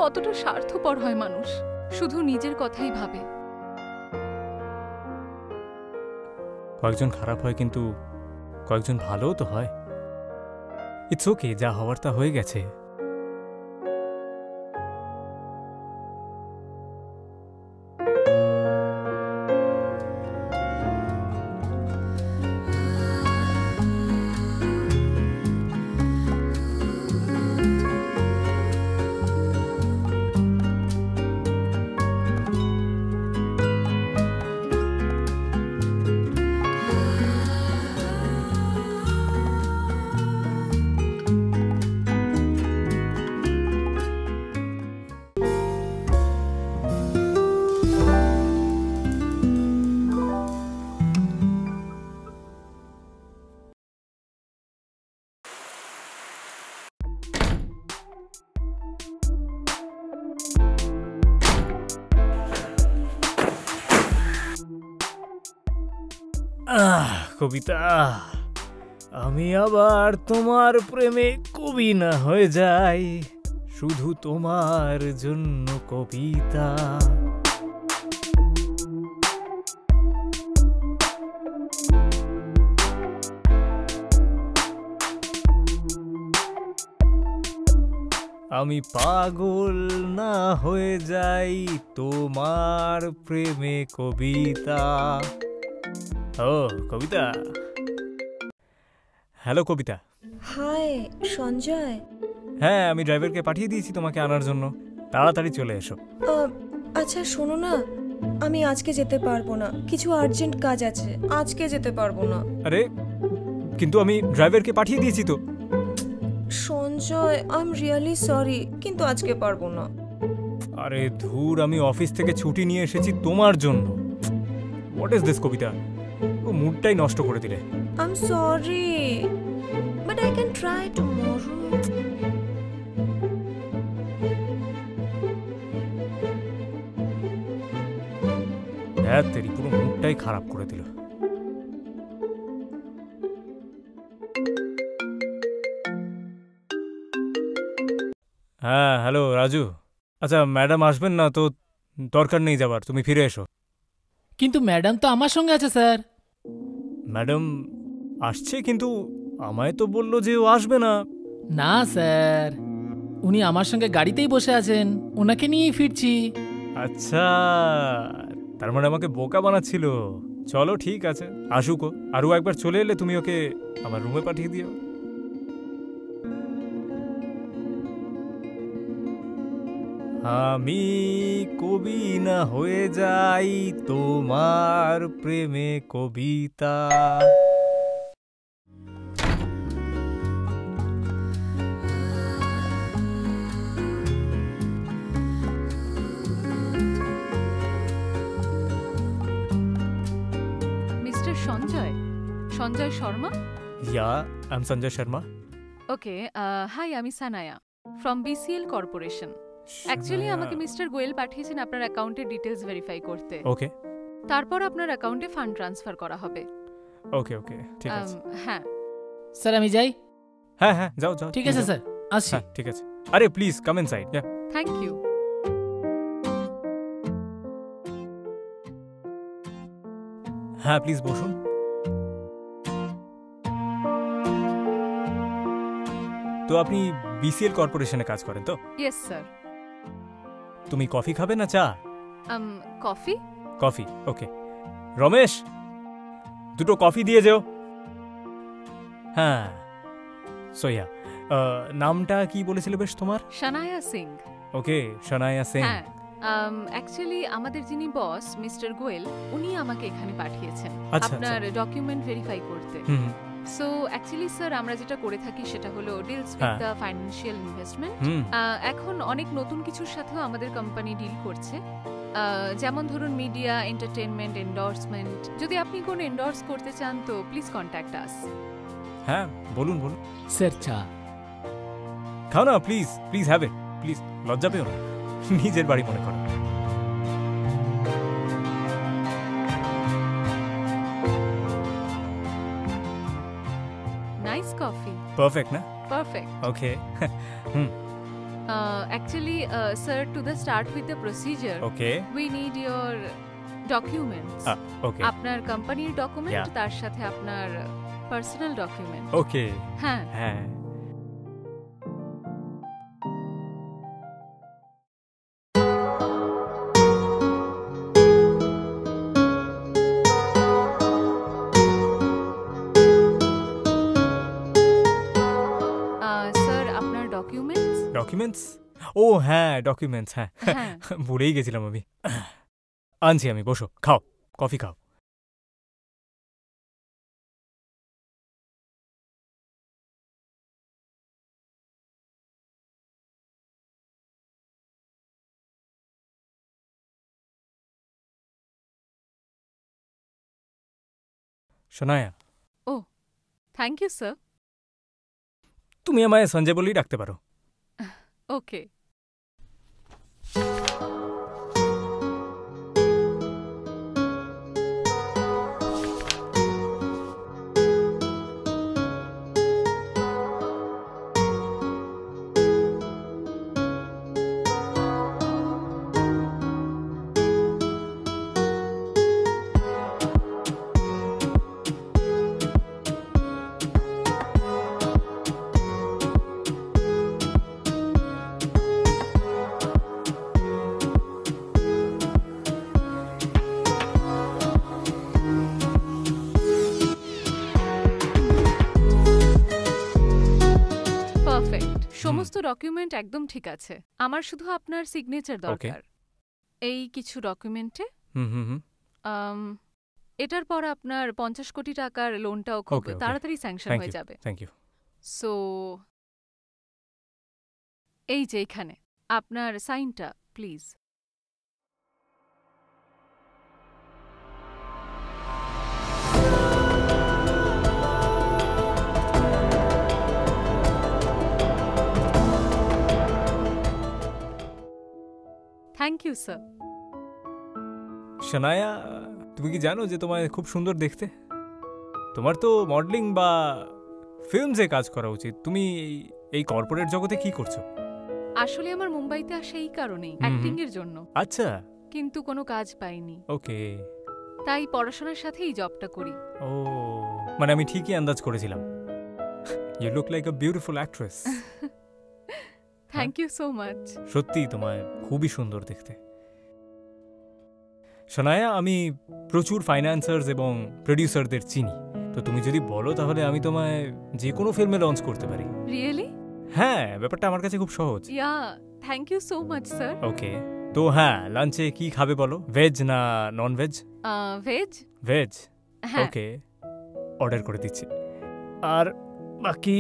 কতটা স্বার্থপর হয় মানুষ, শুধু নিজের কথাই ভাবে। কয়েকজন খারাপ হয়, কিন্তু কয়েকজন ভালোও তো হয়। ইটস ওকে, যা হওয়ার তা হয়ে গেছে। কবিতা, আমি আবার তোমার প্রেমে কবি না হয়ে যাই, শুধু তোমার জন্য কবিতা। আমি পাগল না হয়ে যাই তোমার প্রেমে কবিতা। ও কবিতা, হ্যালো কবিতা। হাই সঞ্জয়। হ্যাঁ, আমি ড্রাইভারকে পাঠিয়ে দিয়েছি তোমাকে আনার জন্য, তাড়াতাড়ি চলে এসো। আচ্ছা শোনো না, আমি আজকে যেতে পারবো না, কিছু আর্জেন্ট কাজ আছে, আজকে যেতে পারবো না। আরে কিন্তু আমি ড্রাইভারকে পাঠিয়ে দিয়েছি তো। Sanjay, I am really sorry, কিন্তু আজকে পারবো না। আরে ধুর, আমি অফিস থেকে ছুটি নিয়ে এসেছি তোমার জন্য। হোয়াট ইজ দিস কবিতা, ও মুডটাই নষ্ট করে দিলে। I am sorry, but I can try tomorrow. হ্যাঁ, তেরি পুরো মুডটাই খারাপ করে দিল। হ্যাঁ হ্যালো রাজু। আচ্ছা ম্যাডাম আসবেন না তো, দরকার নেই যাবার, তুমি ফিরে এসো। কিন্তু ম্যাডাম তো আমার সঙ্গে আছে স্যার। ম্যাডাম আসছে, কিন্তু আমায় তো বললো যে ও আসবে না। না স্যার, উনি আমার সঙ্গে গাড়িতেই বসে আছেন, ওনাকে নিয়েই ফিরছি। আচ্ছা, তার মানে আমাকে বোকা বানাচ্ছিল। চলো ঠিক আছে, আসুক ও। আরও একবার চলে এলে তুমি ওকে আমার রুমে পাঠিয়ে দিও। আমি কবি না হয়ে যাই তোমার প্রেমে কবিতা। Mister Sanjay, Sanjay Sharma? Yeah, I am Sanjay Sharma. Okay, hi, আমি Sanaya from BCL corporation. Actually আমাকে মিস্টার গোয়েল পাঠিয়েছেন আপনার অ্যাকাউন্টের ডিটেলস ভেরিফাই করতে। ওকে, তারপর আপনার অ্যাকাউন্টে ফান্ড ট্রান্সফার করা হবে। ওকে ওকে, ঠিক আছে। হ্যাঁ স্যার আমি যাই? হ্যাঁ হ্যাঁ, যাও যাও। ঠিক আছে স্যার, আসছি। হ্যাঁ ঠিক আছে। আরে please come inside. Thank you. হ্যাঁ প্লিজ বসুন। তো আপনি বিসিএল কর্পোরেশনে কাজ করেন তো? Yes sir. তুমি কফি খাবে না চা? কফি। কফি, ওকে। রমেশ, দুটো কফি দিয়ে যেও। হ্যাঁ সোয়া, নামটা কি বলেছিল বেশ তোমার? শানায়া সিং। ওকে, শানায়া সিং। হ্যাঁ, অ্যাকচুয়ালি আমাদের যিনি বস মিস্টার গোয়েল, উনি আমাকে এখানে পাঠিয়েছেন আপনার ডকুমেন্ট ভেরিফাই করতে। সো অ্যাকচুয়ালি স্যার, আমরা যেটা করে থাকি সেটা হলো deals with the financial investment. এখন অনেক নতুন কিছুর সাথেও আমাদের কোম্পানি ডিল করছে, যেমন ধরুন মিডিয়া, এন্টারটেইনমেন্ট, এন্ডোর্সমেন্ট। যদি আপনি কোনো এন্ডোর্স করতে চান তো প্লিজ কন্ট্যাক্ট আস। হ্যাঁ বলুন বলুন। স্যার চা খাও না please, please have it, please. লজ্জা পেও না, নিজের বাড়ি মনে করো। Nice coffee. পারফেক্ট না? Perfect. Okay. Actually, sir, to the start with the procedure, Okay. we need your documents. Okay. আপনার কোম্পানির ডকুমেন্ট, Yeah. তার সাথে আপনার পার্সোনাল ডকুমেন্ট। Okay. হ্যাঁ। হ্যাঁ। স্যার, আপনার ডকুমেন্টস। ডকুমেন্টস? ও হ্যাঁ, ডকুমেন্টস, হ্যাঁ। হ্যাঁ। ভুলেই গেছিলাম আমি। আনছি আমি, বসো, খাও, কফি খাও। শোনায়া। ও, থ্যাংক ইউ স্যার। তুমি আমায় সঞ্জয় বলেই ডাকতে পারো। ওকে। সমস্ত ডকুমেন্ট একদম ঠিক আছে, আমার শুধু আপনার সিগনেচার দরকার এই কিছু ডকুমেন্টে। এটার পর আপনার 50 কোটি টাকার লোনটাও খুব তাড়াতাড়ি স্যাংশন হয়ে যাবে। Thank you. সো এই যে এখানে আপনার সাইনটা please. Thank you sir. Shanaya, তুমি কি জানো যে তোমায় খুব সুন্দর দেখতে? তোমার তো মডেলিং বা ফিল্মসে কাজ করা উচিত। তুমি এই কর্পোরেট জগতে কি করছো? আসলে আমার মুম্বাইতে আসা এই কারণেই, অ্যাক্টিং এর জন্য। আচ্ছা। কিন্তু কোনো কাজ পাইনি। ওকে। তাই পড়াশোনার সাথে এই জবটা করি। ও, মানে আমি ঠিকই আন্দাজ করেছিলাম। You look like a beautiful actress. Thank you so much. সত্যি তোমায় খুবই সুন্দর দেখতে। শনায়া, আমি প্রচুর ফাইন্যান্সার্স এবং প্রোডিউসারদের চিনি, তো তুমি যদি বলো তাহলে আমি তোমায় যে কোনো ফিল্মে লঞ্চ করতে পারি। রিয়েলি? হ্যাঁ, ব্যাপারটা আমার কাছে খুব সহজ। Yeah, thank you so much sir. Okay, তো হ্যাঁ, লাঞ্চে কি খাবে বলো? ভেজ না non veg? Veg. Veg? Okay, order করে দিচ্ছি। আর বাকি,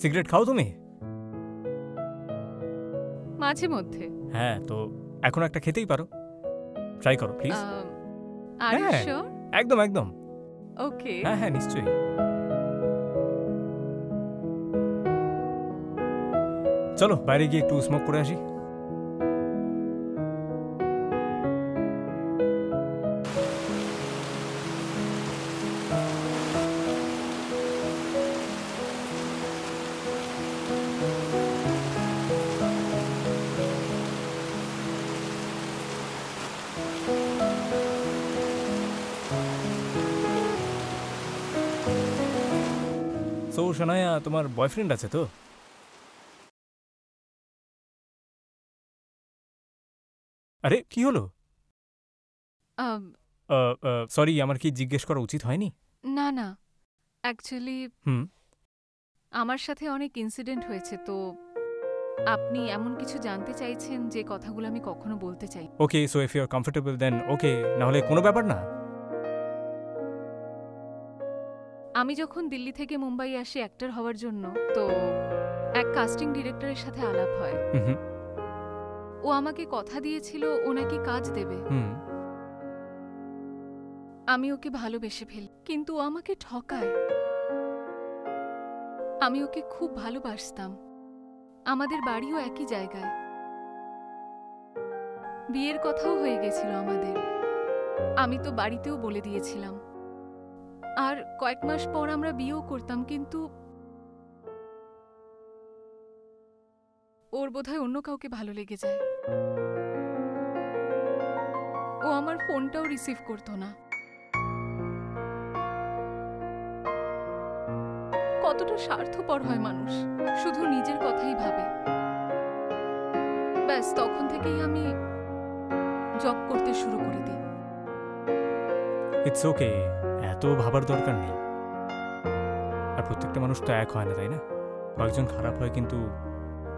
সিগারেট খাও তুমি? মাঝে মধ্যে। হ্যাঁ, তো এখন একটা খেতেই পারো, ট্রাই করো প্লিজ। Are you sure? একদম একদম। ওকে। হ্যাঁ হ্যাঁ, নিশ্চয়ই। চলো বাইরে গিয়ে একটু স্মোক করে আসি। সো শনায়া, তোমার বয়ফ্রেন্ড আছে তো? আরে কি হলো? সরি, আমার কি জিজ্ঞেস করা উচিত হয়নি? না না, অ্যাকচুয়ালি আমার সাথে অনেক ইনসিডেন্ট হয়েছে, তো আপনি এমন কিছু জানতে চাইছেন যে কথাগুলো আমি কখনো বলতে চাই। Okay, so if you are comfortable then okay, না হলে কোনো ব্যাপার না। আমি যখন দিল্লি থেকে মুম্বাই আসি অ্যাক্টর হওয়ার জন্য, তো এক কাস্টিং ডিরেক্টরের সাথে আলাপ হয়। ও আমাকে কথা দিয়েছিল ও নাকি কাজ দেবে। আমি ওকে ভালোবেসে ফেলি, কিন্তু ও আমাকে ঠকায়। আমি ওকে খুব ভালোবাসতাম, আমাদের বাড়িও একই জায়গায়, বিয়ের কথাও হয়ে গেছিল আমাদের। আমি তো বাড়িতেও বলে দিয়েছিলাম, আর কয়েক মাস পর আমরা বিয়েও করতাম, কিন্তু ও ওর বোধহয় অন্য কাউকে ভালো লেগে যায়। ও আমার ফোনটাও রিসিভ করতো না। কতটা স্বার্থপর হয় মানুষ, শুধু নিজের কথাই ভাবে। ব্যাস তখন থেকেই আমি জব করতে শুরু করে দিই। ইটস ওকে, এত ভাবার দরকার নেই। আর প্রত্যেকটা মানুষ তো এক হয় না, তাই না? কয়েকজন খারাপ হয়, কিন্তু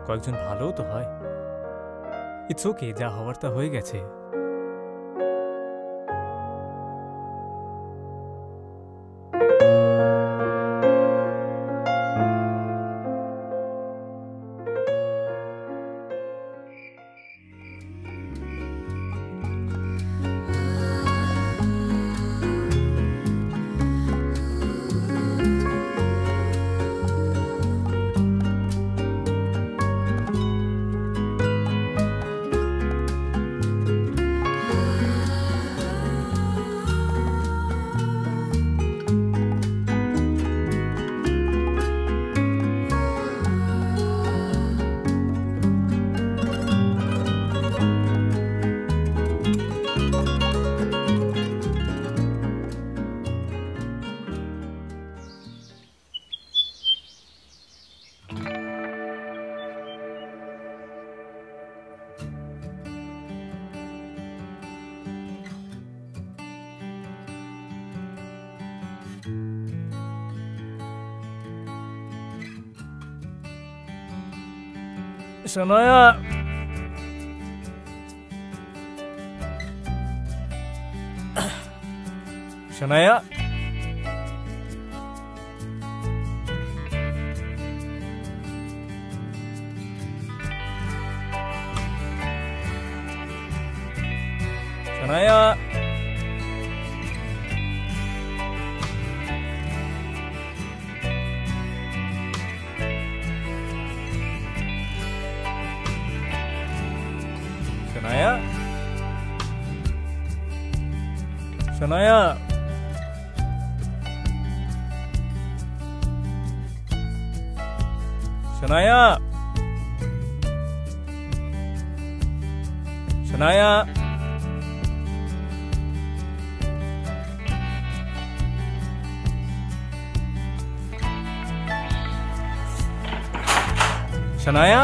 কয়েকজন ভালোও তো হয়। ইটস ওকে, যা হওয়ার তা হয়ে গেছে। শোনায়া, শোনায়া, শোনায়া, শোনায়া, শোনায়া, শোনায়া, শোনায়া,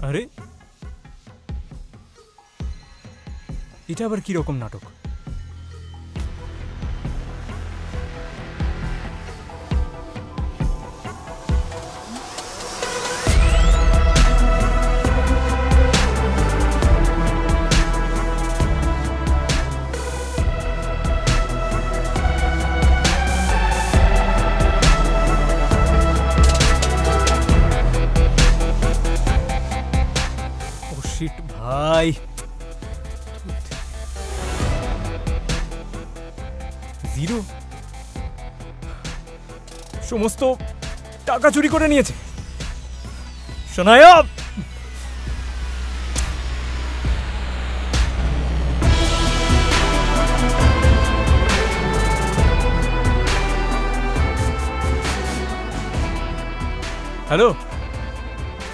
আরে এটা আবার কি রকম নাটক? ভাই জিরো সমস্ত টাকা চুরি করে নিয়েছে। শোনায়া, হ্যালো,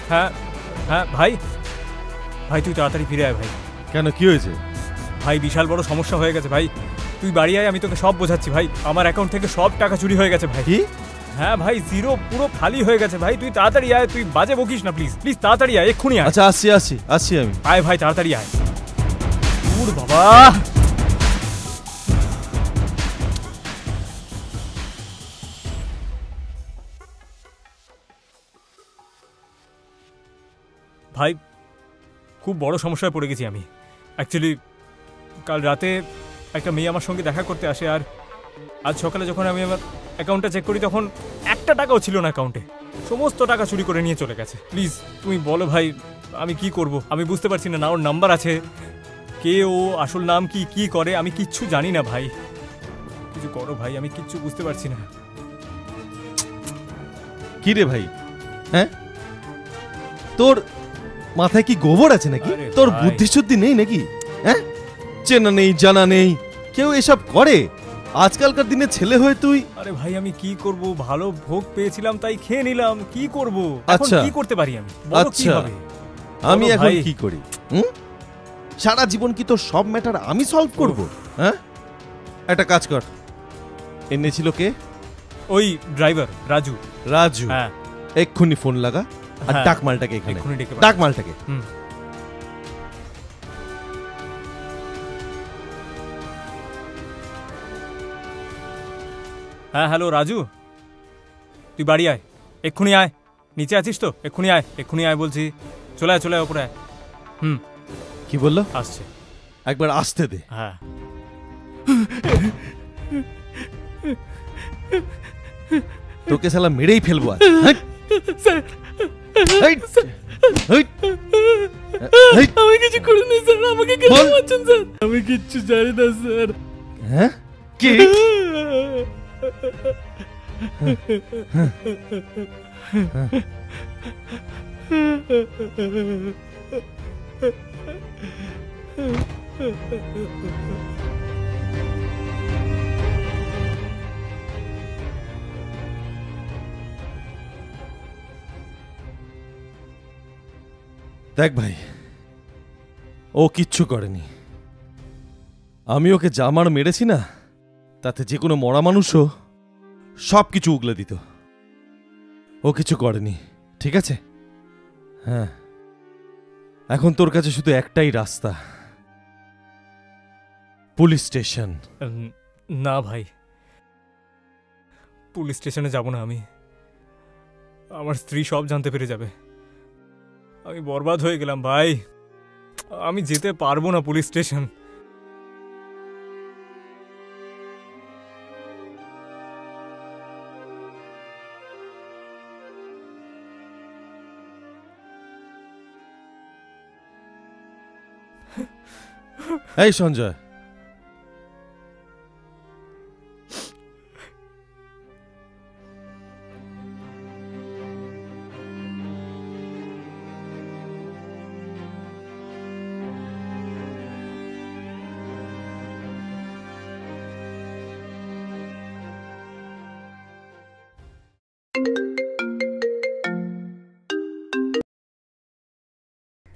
হ্যাঁ হ্যাঁ ভাই, ভাই তুই তাড়াতাড়ি ফিরে আয় ভাই। কেন, কি হয়েছে ভাই? বিশাল বড় সমস্যা হয়ে গেছে ভাই, তুই বাড়ি আয়, আমি তোকে সব বোঝাচ্ছি ভাই। আমার অ্যাকাউন্ট থেকে সব টাকা চুরি হয়ে গেছে ভাই। কি? হ্যাঁ ভাই, জিরো পুরো খালি হয়ে গেছে ভাই। তুই তাড়াতাড়ি আয়, তুই বাজে বকিস না প্লিজ। প্লিজ তাড়াতাড়ি আয়, এক্ষুনি আয়। আচ্ছা আসছি আমি। আয় ভাই, তাড়াতাড়ি আয়। দূর বাবা। ভাই খুব বড় সমস্যায় পড়ে গেছি আমি। অ্যাকচুয়ালি কাল রাতে একটা মেয়ে আমার সঙ্গে দেখা করতে আসে, আর আজ সকালে যখন আমি আমার অ্যাকাউন্টটা চেক করি তখন একটা টাকাও ছিল না অ্যাকাউন্টে। সমস্ত টাকা চুরি করে নিয়ে চলে গেছে। প্লিজ তুমি বলো ভাই, আমি কি করব? আমি বুঝতে পারছি না। না ওর নাম্বার আছে, কে ও, আসল নাম কি, কি করে, আমি কিচ্ছু জানি না ভাই। কিছু করো ভাই, আমি কিচ্ছু বুঝতে পারছি না। কি রে ভাই, হ্যাঁ তোর মাথায় কি গোবর আছে নাকি? তোর বুদ্ধি শুদ্ধি নেই নাকি? হ্যাঁ, চেনা নেই জানা নেই, কেউ এসব করে আজকালকার দিনে ছেলে হয়ে তুই? আরে ভাই আমি কি করব, ভালো ভোগ পেয়েছিলাম তাই খেয়ে নিলাম, কি করব এখন? আচ্ছা কি করতে পারি আমি? বলো কি হবে? আমি এখন কি করি? সারা জীবন কি তোর সব ম্যাটার আমি সলভ করব? হ্যাঁ, একটা কাজ কর। এনেছিল কে? ওই ড্রাইভার রাজু। রাজু? হ্যাঁ, এক্ষুনি ফোন লাগা আর ডাক মালটাকে এখানে, ডাক মালটাকে। হ্যাঁ হ্যালো রাজু, তুই বাড়ি আয়, এক্ষুনি আয়। নিচে আছিস তো? এক্ষুনি আয়, এক্ষুনি আয় বলছি। চলে আয়, চলে আয়, ওপরে আয়। কি বললো? আসছে। একবার আসতে দে। হ্যাঁ। তোকে শালা মেরেই ফেলবো আজ। আমি কিছু করিনি স্যার, আমাকে কেন মারছেন স্যার? আমি কিচ্ছু জানি না স্যার। হ্যাঁ কি? দেখ ভাই, ও কিচ্ছু করেনি। আমি ওকে যা মার মেরেছি না, তাতে যে কোনো মরা মানুষও সব কিছু উগলে দিত। ও কিছু করেনি, ঠিক আছে? হ্যাঁ, এখন তোর কাছে শুধু একটাই রাস্তা, পুলিশ স্টেশন। না ভাই, পুলিশ স্টেশনে যাব না আমি। আমার স্ত্রী সব জানতে পেরে যাবে, আমি বরবাদ হয়ে গেলাম ভাই। আমি যেতে পারবো না পুলিশ স্টেশন। এই সঞ্জয়,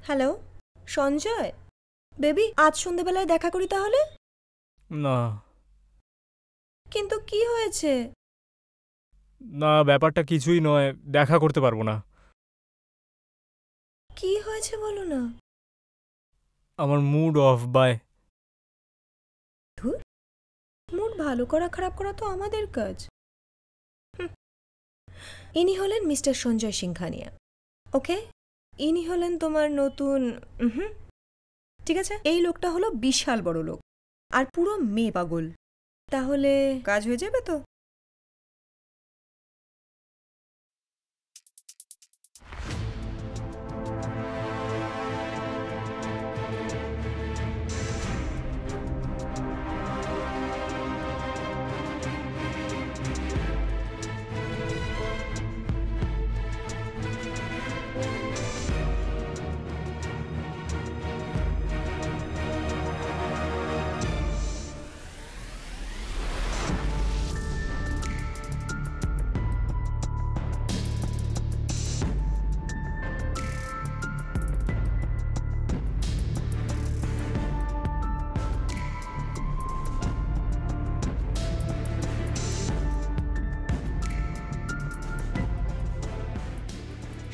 হ্যালো সঞ্জয় বেবি, আজ সন্ধ্যেবেলায় দেখা করি তাহলে? না। কিন্তু কি হয়েছে? না, ব্যাপারটা কিছুই নয়, দেখা করতে পারবো না। কি হয়েছে বলো না। আমার মুড অফ। বাই। মুড ভালো করা খারাপ করা তো আমাদের কাজ। ইনি হলেন মিস্টার সঞ্জয় সিংঘানিয়া। ওকে, ইনি হলেন তোমার নতুন। ঠিক আছে, এই লোকটা হলো বিশাল বড় লোক আর পুরো মেয়ে পাগল। তাহলে কাজ হয়ে যাবে তো?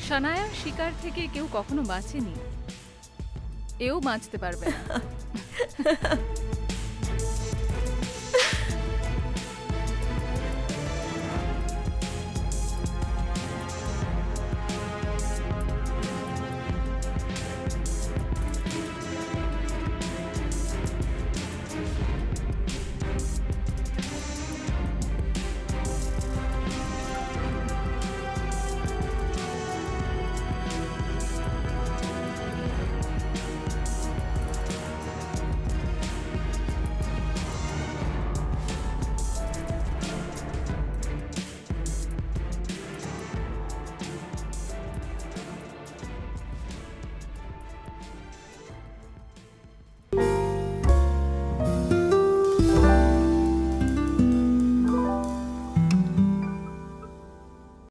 শানায়ার শিকার থেকে কেউ কখনো বাঁচেনি, এও বাঁচতে পারবে না।